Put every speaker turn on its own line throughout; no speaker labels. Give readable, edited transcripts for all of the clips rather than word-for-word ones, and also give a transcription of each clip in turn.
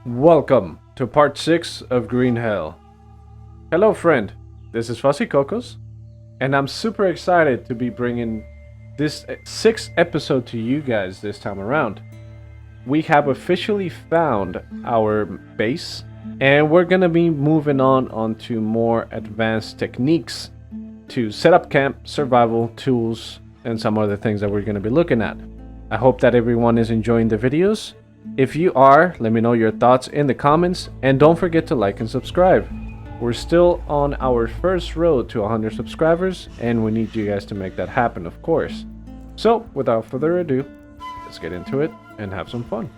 Welcome to part 6 of Greenhell. Hello friend, this is FuzzyCocos, and I'm super excited to be bringing this 6th episode to you guys this time around. We have officially found our base, and we're gonna be moving on onto more advanced techniques to set up camp, survival, tools, and some other things that we're gonna be looking at. I hope that everyone is enjoying the videos. If you are, let me know your thoughts in the comments, and don't forget to like and subscribe. We're still on our first road to 100 subscribers, and we need you guys to make that happen, of course. So, without further ado, let's get into it and have some fun.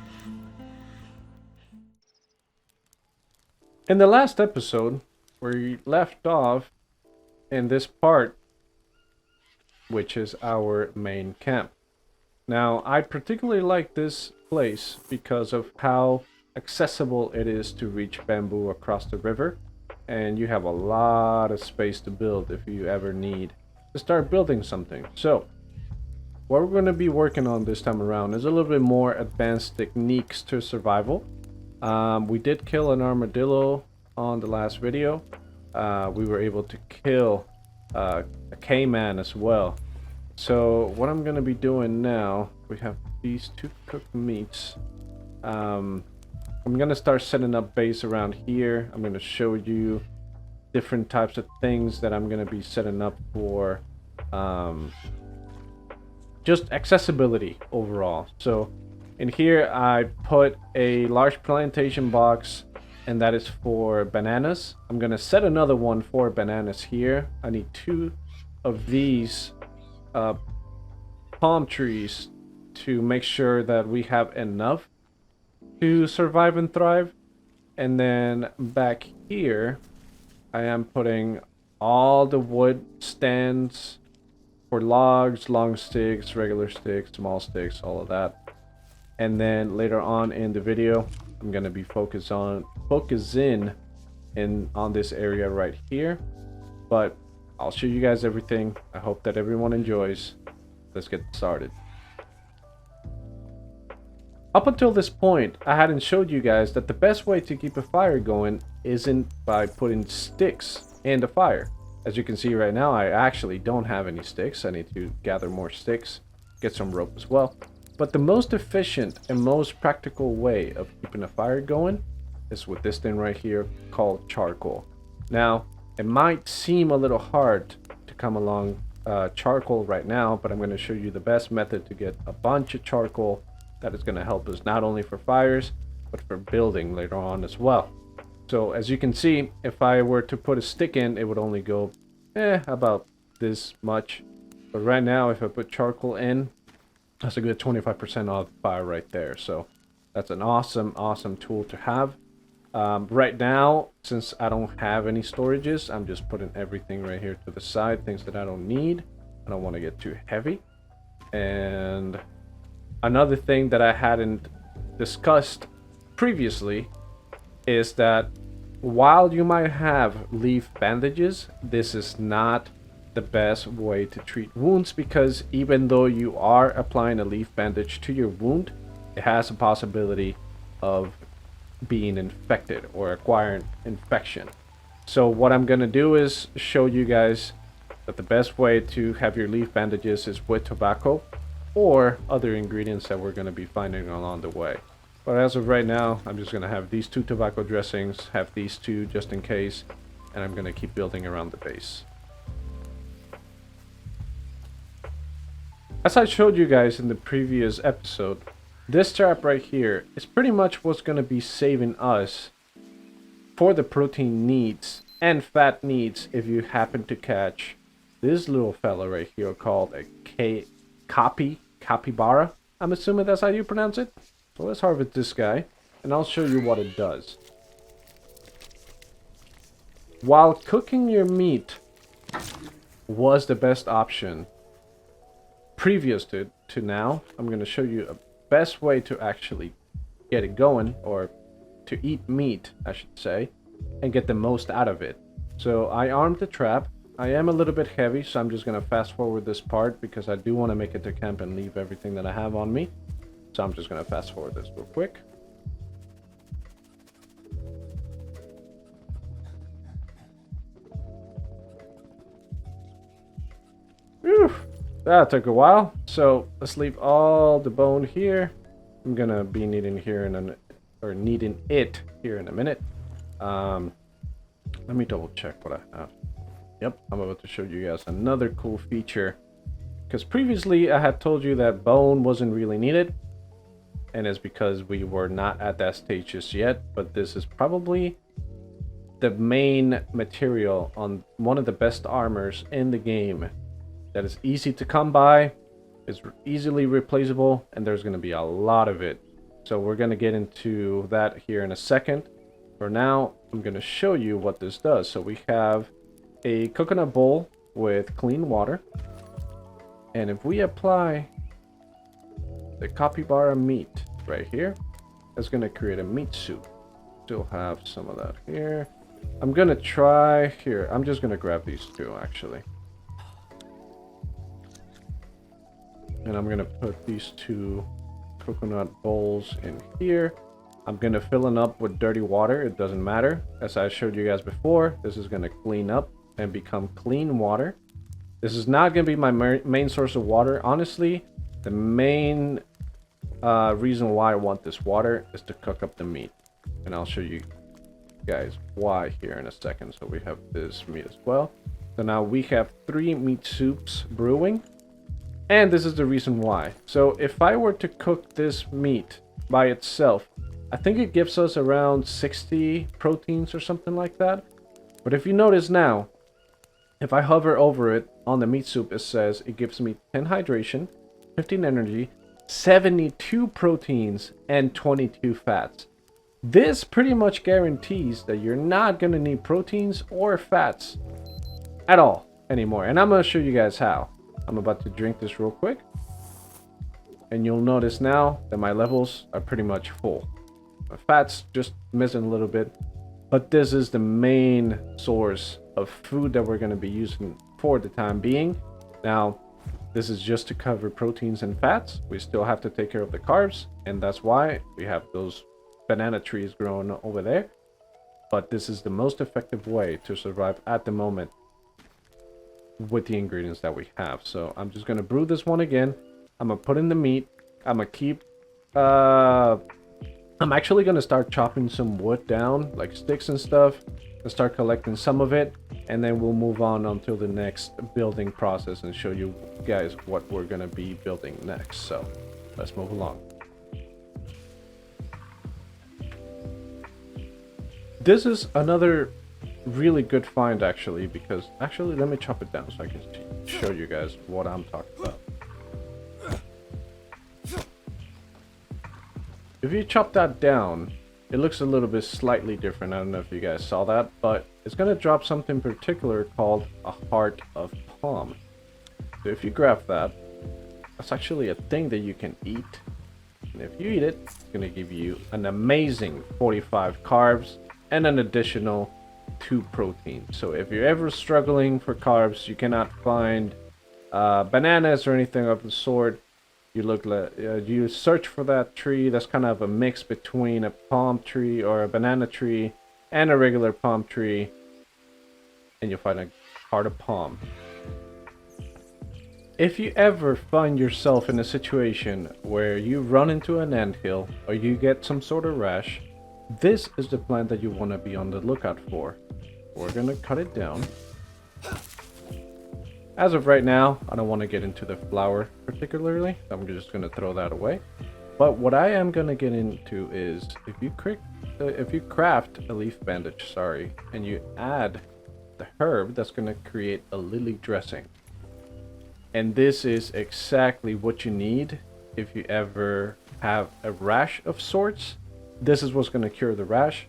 In the last episode, we left off in this part, which is our main camp. Now, I particularly like this place because of how accessible it is to reach bamboo across the river, and you have a lot of space to build if you ever need to start building something. So, what we're going to be working on this time around is a little bit more advanced techniques to survival. We did kill an armadillo on the last video. We were able to kill a caiman as well. So what I'm going to be doing now, we have these two cooked meats. I'm going to start setting up base around here. I'm going to show you different types of things that I'm going to be setting up for just accessibility overall. So in here I put a large plantation box, and that is for bananas. I'm going to set another one for bananas here. I need 2 of these palm trees to make sure that we have enough to survive and thrive. And then back here I am putting all the wood stands for logs, long sticks, regular sticks, small sticks, all of that. And then later on in the video I'm going to be focusing in on this area right here, but I'll show you guys everything. I hope that everyone enjoys. Let's get started. Up until this point, I hadn't showed you guys that the best way to keep a fire going isn't by putting sticks in the fire. As you can see right now, I actually don't have any sticks. I need to gather more sticks, get some rope as well. But the most efficient and most practical way of keeping a fire going is with this thing right here called charcoal. Now, it might seem a little hard to come along charcoal right now, but I'm going to show you the best method to get a bunch of charcoal that is going to help us not only for fires, but for building later on as well. So as you can see, if I were to put a stick in, it would only go about this much. But right now, if I put charcoal in, that's a good 25% off the fire right there. So that's an awesome tool to have. Right now, since I don't have any storages, I'm just putting everything right here to the side, things that I don't need. I don't want to get too heavy. And another thing that I hadn't discussed previously is that while you might have leaf bandages, this is not the best way to treat wounds, because even though you are applying a leaf bandage to your wound, it has a possibility of being infected or acquiring infection. So what I'm gonna do is show you guys that the best way to have your leaf bandages is with tobacco or other ingredients that we're gonna be finding along the way. But as of right now, I'm just gonna have these 2 tobacco dressings, have these 2 just in case, and I'm gonna keep building around the base. As I showed you guys in the previous episode, this trap right here is pretty much what's going to be saving us for the protein needs and fat needs if you happen to catch this little fella right here called a capybara. I'm assuming that's how you pronounce it. So let's harvest this guy and I'll show you what it does. While cooking your meat was the best option previous to now, I'm going to show you a best way to actually get it going, or to eat meat I should say, and get the most out of it. So I armed the trap. I am a little bit heavy, so I'm just going to fast forward this part because I do want to make it to camp and leave everything that I have on me. So I'm just going to fast forward this real quick. That took a while, so let's leave all the bone here. I'm gonna be needing here in needing it here in a minute. Let me double check what I have. Yep, I'm about to show you guys another cool feature. Because previously I had told you that bone wasn't really needed, and it's because we were not at that stage just yet. But this is probably the main material on one of the best armors in the game. That is easy to come by, is easily replaceable, and there's going to be a lot of it. So we're going to get into that here in a second. For now, I'm going to show you what this does. So we have a coconut bowl with clean water. And if we apply the capybara meat right here, that's going to create a meat soup. Still have some of that here. I'm going to try here. I'm just going to grab these two actually. And I'm going to put these two coconut bowls in here. I'm going to fill it up with dirty water. It doesn't matter. As I showed you guys before, this is going to clean up and become clean water. This is not going to be my main source of water. Honestly, the main reason why I want this water is to cook up the meat. And I'll show you guys why here in a second. So we have this meat as well. So now we have 3 meat soups brewing. And this is the reason why. So if I were to cook this meat by itself, I think it gives us around 60 proteins or something like that. But if you notice now, if I hover over it on the meat soup, it says it gives me 10 hydration, 15 energy, 72 proteins, and 22 fats. This pretty much guarantees that you're not going to need proteins or fats at all anymore. And I'm going to show you guys how. I'm about to drink this real quick. And you'll notice now that my levels are pretty much full. My fat's just missing a little bit. But this is the main source of food that we're going to be using for the time being. Now, this is just to cover proteins and fats. We still have to take care of the carbs. And that's why we have those banana trees growing over there. But this is the most effective way to survive at the moment with the ingredients that we have. So I'm just gonna brew this one again. I'm gonna put in the meat. I'm gonna keep I'm actually gonna start chopping some wood down, like sticks and stuff, and start collecting some of it, and then we'll move on until the next building process and show you guys what we're gonna be building next. So let's move along. This is another really good find actually, because actually let me chop it down so I can show you guys what I'm talking about. If you chop that down, it looks a little bit slightly different. I don't know if you guys saw that, but it's gonna drop something particular called a heart of palm. So if you grab that, that's actually a thing that you can eat, and if you eat it, it's gonna give you an amazing 45 carbs and an additional 2 proteins. So if you're ever struggling for carbs, you cannot find bananas or anything of the sort, you search for that tree that's kind of a mix between a palm tree or a banana tree and a regular palm tree, and you'll find a heart of palm. If you ever find yourself in a situation where you run into an anthill or you get some sort of rash, this is the plant that you want to be on the lookout for. We're gonna cut it down. As of right now, I don't want to get into the flower particularly. I'm just gonna throw that away. But what I am gonna get into is if you craft a leaf bandage, and you add the herb, that's gonna create a lily dressing. And this is exactly what you need if you ever have a rash of sorts. This is what's gonna cure the rash.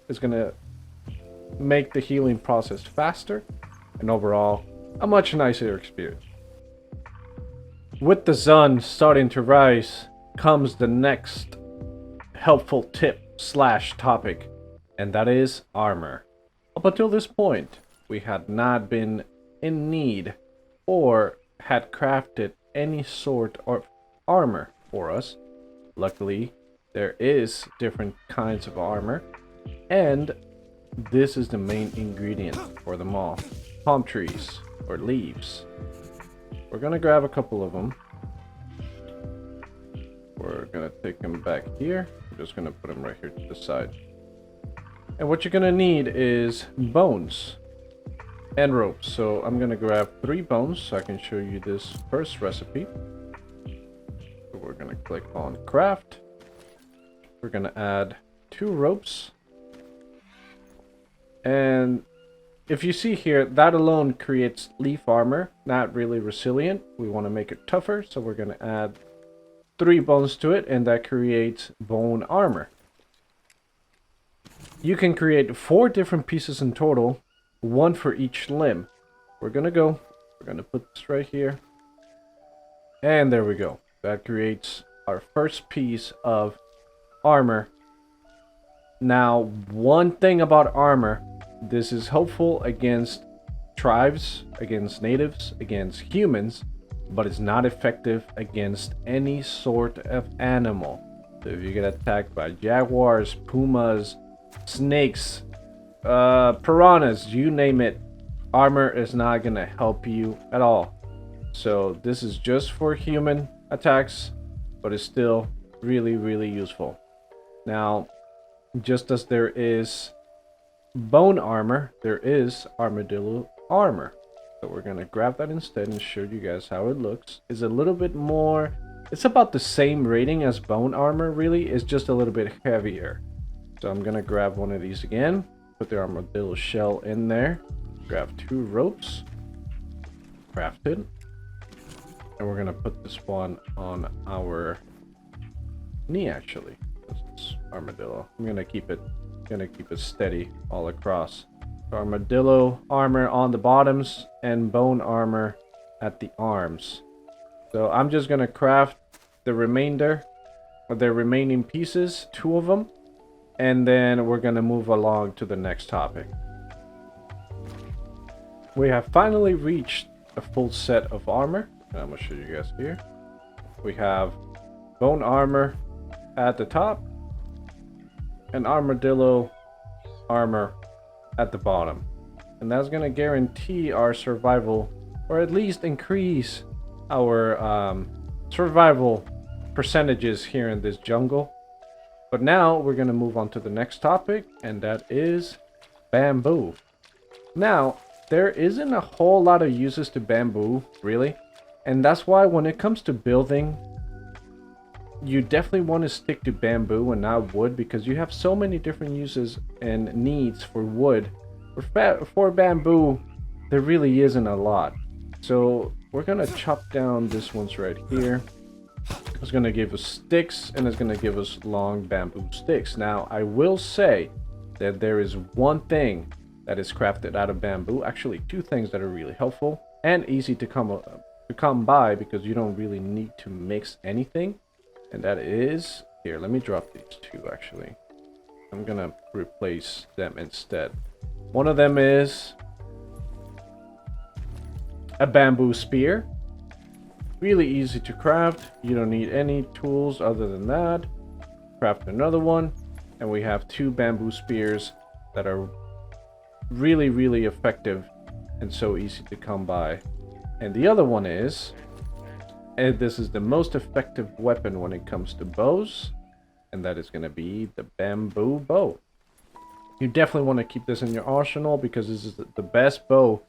It's gonna make the healing process faster and overall a much nicer experience. With the sun starting to rise comes the next helpful tip / topic, and that is armor. Up until this point, we had not been in need or had crafted any sort of armor for us. Luckily, there is different kinds of armor, and this is the main ingredient for them all. Palm trees or leaves. we're gonna grab a couple of them. We're gonna take them back here. I'm just gonna put them right here to the side. And what you're gonna need is bones and ropes. So I'm gonna grab 3 bones so I can show you this first recipe. So we're gonna click on craft. We're gonna add 2 ropes. And if you see here, that alone creates leaf armor, not really resilient. We want to make it tougher, so we're going to add 3 bones to it, and that creates bone armor. You can create 4 different pieces in total, 1 for each limb. We're going to put this right here. And there we go. That creates our first piece of armor. Now, one thing about armor, this is helpful against tribes, against natives, against humans, but it's not effective against any sort of animal. So if you get attacked by jaguars, pumas, snakes, piranhas, you name it, armor is not gonna help you at all. So this is just for human attacks, but it's still really, really useful. Now, just as there is bone armor, there is armadillo armor. So we're gonna grab that instead and show you guys how it looks. It's a little bit more, it's about the same rating as bone armor, really. It's just a little bit heavier. So I'm gonna grab one of these again, put the armadillo shell in there, grab 2 ropes, craft it, and we're gonna put this one on our knee. Actually, this is armadillo. I'm gonna keep it steady all across. So armadillo armor on the bottoms and bone armor at the arms. So I'm just gonna craft the remainder of the remaining pieces, 2 of them, and then we're gonna move along to the next topic. We have finally reached a full set of armor, and I'm gonna show you guys here. We have bone armor at the top and armadillo armor at the bottom, and that's gonna guarantee our survival, or at least increase our survival percentages here in this jungle. But now we're gonna move on to the next topic, and that is bamboo. Now, there isn't a whole lot of uses to bamboo, really, and that's why when it comes to building, you definitely want to stick to bamboo and not wood, because you have so many different uses and needs for wood. For bamboo, there really isn't a lot. So we're gonna chop down this one's right here. It's gonna give us sticks, and it's gonna give us long bamboo sticks. Now, I will say that there is one thing that is crafted out of bamboo, actually 2 things that are really helpful and easy to come by, because you don't really need to mix anything. And that is, here, let me drop these 2 actually. I'm gonna replace them instead. One of them is a bamboo spear. Really easy to craft. You don't need any tools other than that. Craft another one, and we have 2 bamboo spears that are really, really effective and so easy to come by. And the other one is, and this is the most effective weapon when it comes to bows, and that is going to be the bamboo bow. You definitely want to keep this in your arsenal, because this is the best bow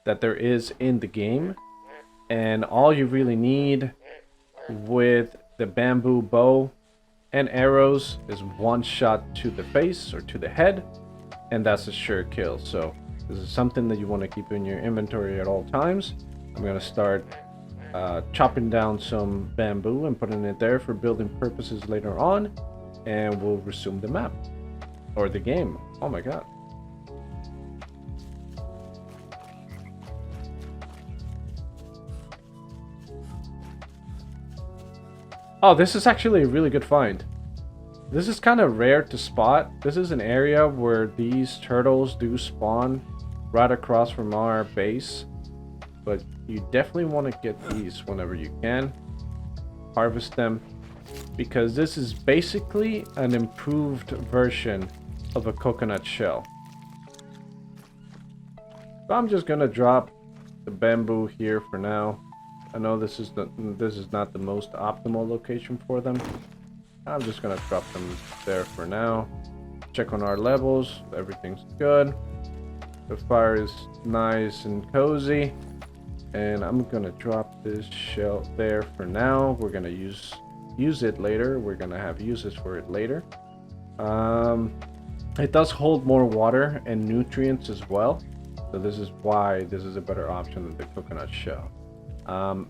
that there is in the game. And all you really need with the bamboo bow and arrows is 1 shot to the face or to the head, and that's a sure kill. So this is something that you want to keep in your inventory at all times. I'm going to start chopping down some bamboo and putting it there for building purposes later on, and we'll resume the map or the game. Oh my god. Oh, this is actually a really good find. This is kind of rare to spot. This is an area where these turtles do spawn right across from our base. But you definitely want to get these whenever you can. Harvest them, because this is basically an improved version of a coconut shell. So I'm just gonna drop the bamboo here for now. I know this is not the most optimal location for them. I'm just gonna drop them there for now. Check on our levels. Everything's good. The fire is nice and cozy. And I'm gonna drop this shell there for now. We're gonna use it later. We're gonna have uses for it later. It does hold more water and nutrients as well. So this is why this is a better option than the coconut shell.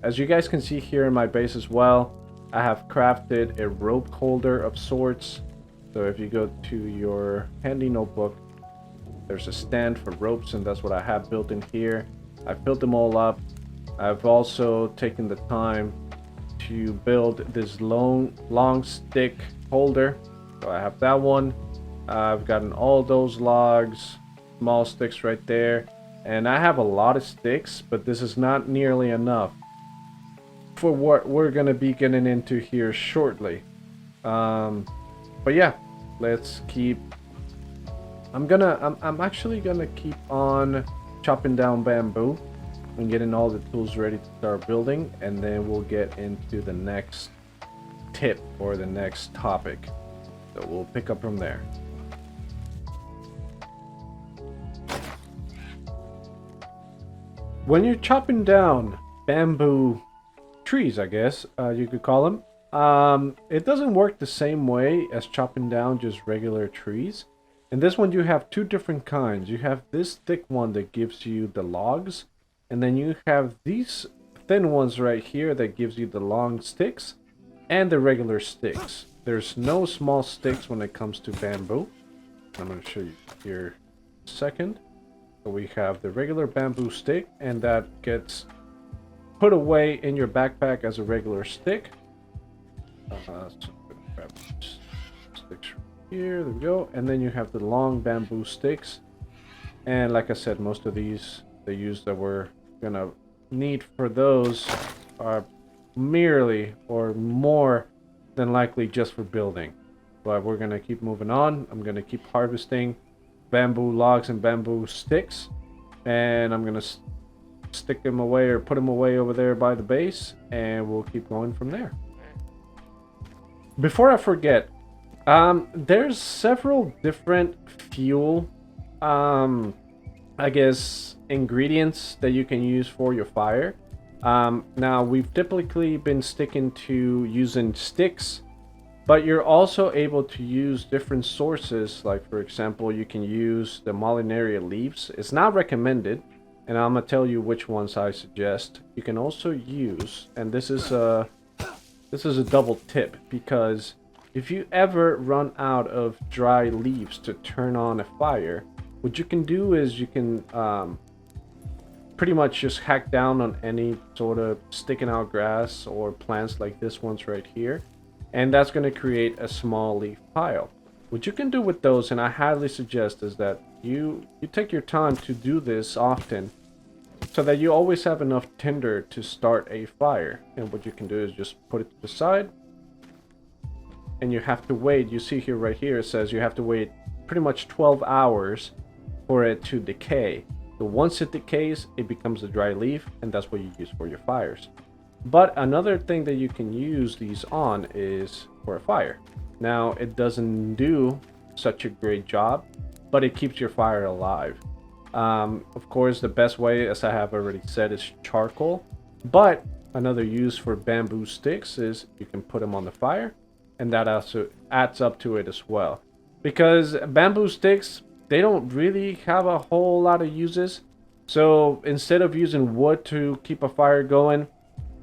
As you guys can see here in my base as well, I have crafted a rope holder of sorts. So if you go to your handy notebook, there's a stand for ropes, and that's what I have built in here. I filled them all up. I've also taken the time to build this long stick holder. So I have that one. I've gotten all those logs, small sticks right there. And I have a lot of sticks, but this is not nearly enough for what we're going to be getting into here shortly. But yeah, let's keep... I'm actually gonna keep on chopping down bamboo and getting all the tools ready to start building, and then we'll get into the next tip or the next topic. So we'll pick up from there. When you're chopping down bamboo trees, I guess you could call them, it doesn't work the same way as chopping down just regular trees. In this one, you have two different kinds. You have this thick one that gives you the logs, and then you have these thin ones right here that gives you the long sticks and the regular sticks. There's no small sticks when it comes to bamboo. I'm going to show you here in a second. So we have the regular bamboo stick, and that gets put away in your backpack as a regular stick. So I'm going to grab sticks here, there we go. And then you have the long bamboo sticks, and like I said, most of these the use that we're gonna need for those are merely or more than likely just for building. But we're gonna keep moving on. I'm gonna keep harvesting bamboo logs and bamboo sticks, and I'm gonna stick them away or put them away over there by the base, and we'll keep going from there. Before I forget, there's several different fuel, I guess, ingredients that you can use for your fire. Now, we've typically been sticking to using sticks, but you're also able to use different sources. Like, for example, you can use the Mollinaria leaves. It's not recommended, and I'm gonna tell you which ones I suggest. You can also use, and this is a double tip, because if you ever run out of dry leaves to turn on a fire, what you can do is you can pretty much just hack down on any sort of sticking out grass or plants like this one's right here, and that's going to create a small leaf pile. What you can do with those, and I highly suggest, is that you take your time to do this often, so that you always have enough tinder to start a fire. And what you can do is just put it to the side, and you have to wait. You see here, right here, it says you have to wait pretty much 12 hours for it to decay. So once it decays, it becomes a dry leaf, and that's what you use for your fires. But another thing that you can use these on is for a fire. Now, it doesn't do such a great job, but it keeps your fire alive. Of course, the best way, as I have already said, is charcoal. But another use for bamboo sticks is you can put them on the fire, and that also adds up to it as well. Because bamboo sticks, they don't really have a whole lot of uses. So instead of using wood to keep a fire going,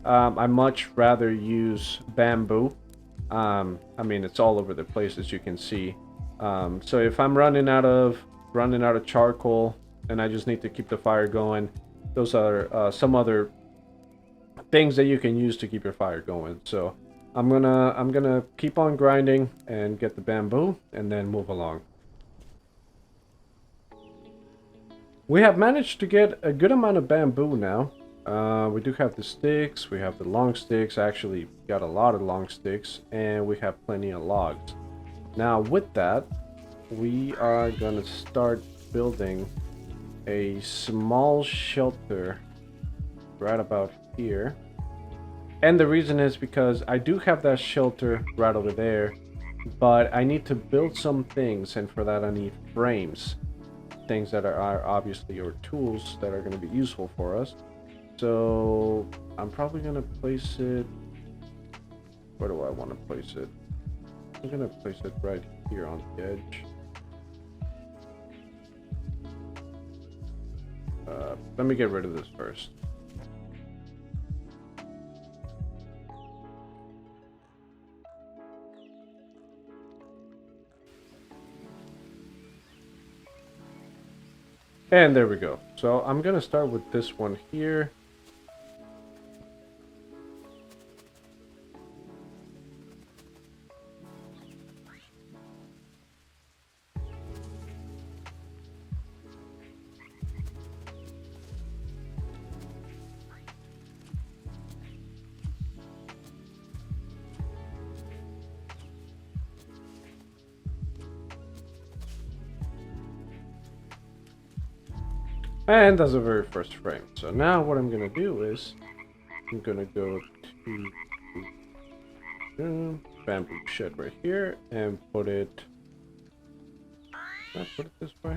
I much rather use bamboo. I mean, it's all over the place, as you can see. So if I'm running out of charcoal and I just need to keep the fire going, those are some other things that you can use to keep your fire going. So I'm gonna keep on grinding and get the bamboo, and then move along. We have managed to get a good amount of bamboo now. We do have the sticks, we have the long sticks. Actually got a lot of long sticks, and we have plenty of logs. Now with that, we are gonna start building a small shelter right about here. And the reason is because I do have that shelter right over there, but I need to build some things, and for that I need frames. Things that are obviously your tools that are going to be useful for us. So I'm probably going to place it... Where do I want to place it? I'm going to place it right here on the edge. Let me get rid of this first. And there we go. So I'm gonna start with this one here. And that's the very first frame. So now what I'm gonna do is I'm gonna go to bamboo shed right here and put it. Can I put it this way?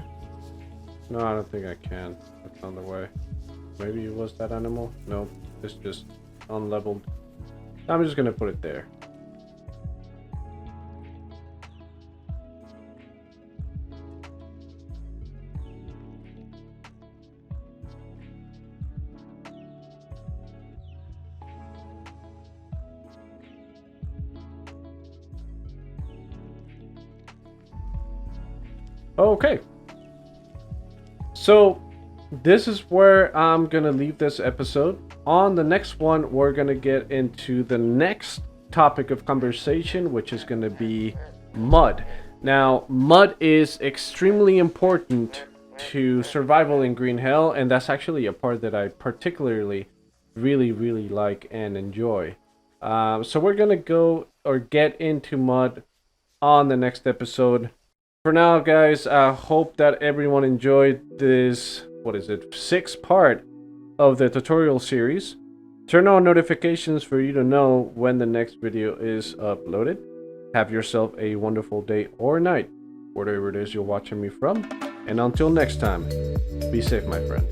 No, I don't think I can. That's on the way. Maybe it was that animal. No, it's just unleveled. I'm just gonna put it there. Okay, so this is where I'm gonna leave this episode. On the next one, we're gonna get into the next topic of conversation, which is gonna be mud. Now, mud is extremely important to survival in greenhell, and that's actually a part that I particularly really like and enjoy. So we're gonna go or get into mud on the next episode. For now, guys, I hope that everyone enjoyed this, what is it, 6th part of the tutorial series. Turn on notifications for you to know when the next video is uploaded. Have yourself a wonderful day or night, whatever it is you're watching me from. And until next time, be safe, my friend.